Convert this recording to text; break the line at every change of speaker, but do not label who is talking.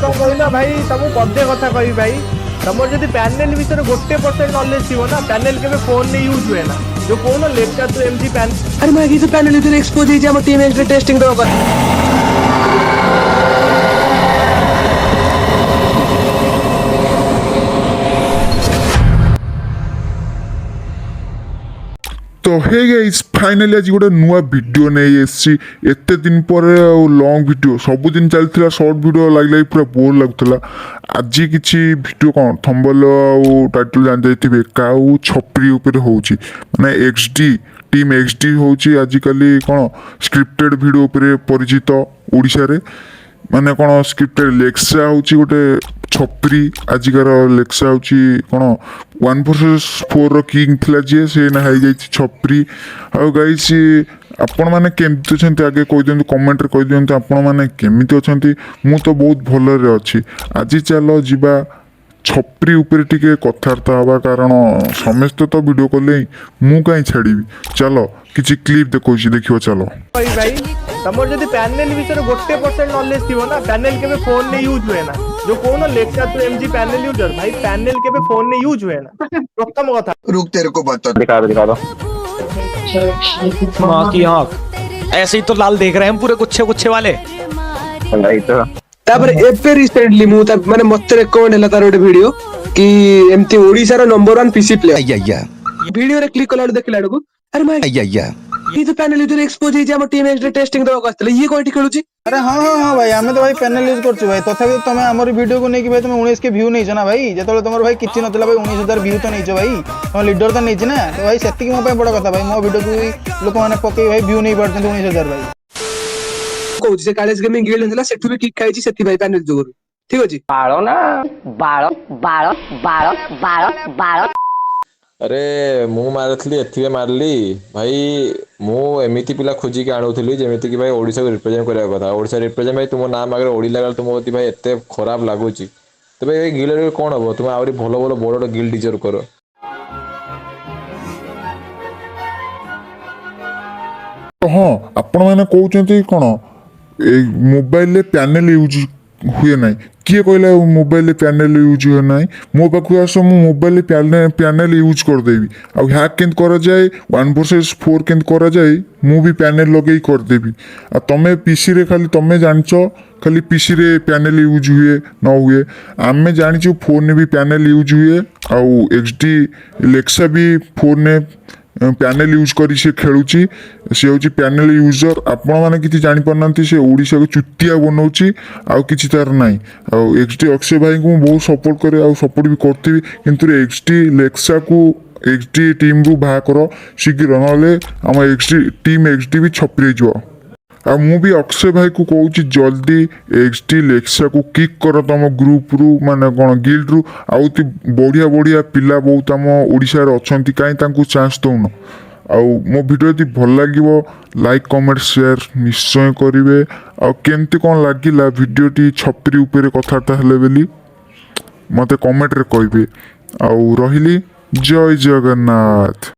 कौन कहला भाई तुमको पदे कथा कही भाई तुम जब पैनल विषय 1% नॉलेज थी ना पैनल के फोन नहीं यूज हुए ना जो कौन लेक्चर तो एमजी पैन
अरे मैं तो पैनल यूजर एक्सपोज है हम टीम एक्स टेस्टिंग दो कर
तो हे गाइस फाइनली आज गोटे नुआ वीडियो नहीं एससी एते दिन पर लॉन्ग वीडियो सबुदिन चलता शॉर्ट वीडियो लगे पूरा बोर लगुला आज किसी वीडियो कौन थंबल टाइटल जान जाइए काऊ छपरी उपर होची माने एक्सडी टीम एक्सडी होची आजिकल कौन स्क्रिप्टेड वीडियो उपर परिचित ओडिशा रे माने कौन स्क्रिप्टेड लेक्सा होची गोटे छपरी आजिकार लेक्सा होची कौन 1 vs 4 किंग थिला जे से ना हाई जाई छपरी आ गाइस आपण माने केमती अछंती आगे कहि दियंतु कमेंट रे कहि दियंतु आपण माने केमिति अछंती मु तो बहुत भलो रे अछि आज चलो जिबा छपरी ऊपर टिके कथार्ता हवा कारण समस्त तो वीडियो कले मु काई छाड़ीबी चलो किछि क्लिप देखौछि देखियो चलो
भाई भाई तुम जब पैनल विषय 1% नॉलेज थी ना पैनल के फोन नहीं यूज हुए ना जो कौन लेक्चर तो एमजी पैनल यूजर भाई पैनल के फोन नहीं यूज हुए ना प्रथम कथा
रुक तेरे को बता
दिखा दो माँ की आँख ऐसे ही तो लाल देख रहे हैं हम पूरे गुच्छे गुच्छे वाले
नहीं तो
तापर एपे रिसेंटली मु माने मते रेकमेंड हला तार गोटे वीडियो कि एमती ओडिसा रो नंबर 1 पीसी प्लेयर
अय्या
वीडियो रे क्लिक कला देखला को अरे मैं
अय्या
ये तो पैनल यूजर एक्सपोज है हम टीम एक्स टेस्टिंग दो करतले ये कोठी खेलुची
अरे हाँ हाँ हाँ भाई आमे तो भाई पैनल यूज करछु भाई तथापि तमे हमर वीडियो को नै कि भाई तमे 19 के व्यू नै छ ना भाई जेतले तमर भाई किछि नतला भाई 19000 व्यू तो नै छ भाई हम लीडर तो नै छ ना तो भाई सेति की मो पे बड़ कथा भाई मो वीडियो को लोक माने पके भाई व्यू नै पड़छन 19000 भाई
को जे कॉलेज गेमिंग गिल्ड हला सेठु भी किक खाइची सेति भाई पैनल जोगर ठीक अछि
बाळो ना बाळो बाळो बाळो बाळो बाळो
अरे मु मारथली एथिबे मारली भाई मु एमिति पिला खोजी के आनुथली जेमिति कि भाई ओडिसा को रिप्रेजेंट करया कथा ओडिसा रिप्रेजेंट भाई तुम नाम आगे ओडी लागल तुम ओती भाई एते खराब लागुची तो भाई ए गिल्ड रे कोन हबो तुम आउरी भलो भलो बड़ गिल्ड डिजर्व करो
हाँ आपण मैंने कहते कौन मोबाइल पैनल यूज हुए ना किए कहला मोबाइल पैनल यूज हुए ना मो पाख आस मु मोबाइल पैनल यूज करदेवी आ ह्याक केंत करा जाए 1 vs 4 केंत करा जाए मु भी पैनल लगे करदेवी आ तमे पीसी रे खाली तमे जानच खाली पीसी रे पैनल यूज हुए न हुए आमे जानिछु फोन ने भी पैनल यूज हुए आ एक्सडी लेक्सा भी फोन ने पैनल यूज करी से खेलुची से हूँ पैनल यूजर आपण मैंने किसी जापार से ओडिशा को चुतिया बनाऊँच आउ कि तार ना एक्सडी अक्षय भाई को बहुत सपोर्ट करे आ सपोर्ट भी करती किंतु एक्सडी लेक्सा को एक्सडी टीम रू बाहा कर शीघ्र ना आम एक्सडी टीम एक्सडी भी छपरी जो आ मु भी अक्षय भाई को कहूँ जल्दी एक्सडी लेक्सा को किक कर तुम ग्रुप रु माने कौन गिल्ड रु आउ बढ़िया बढ़िया पिला बहुत आम ओडिशा रे अछंती काई तांकू चांस दउन आउ मो वीडियो यदि भल लागिवो लाइक कमेंट शेयर निश्चय करिवे आ केमती कौन लागिला वीडियोटी छपरी ऊपर कथाटा हेले बेली मते कमेंट रे कहबे आउ रहिली जय जगन्नाथ।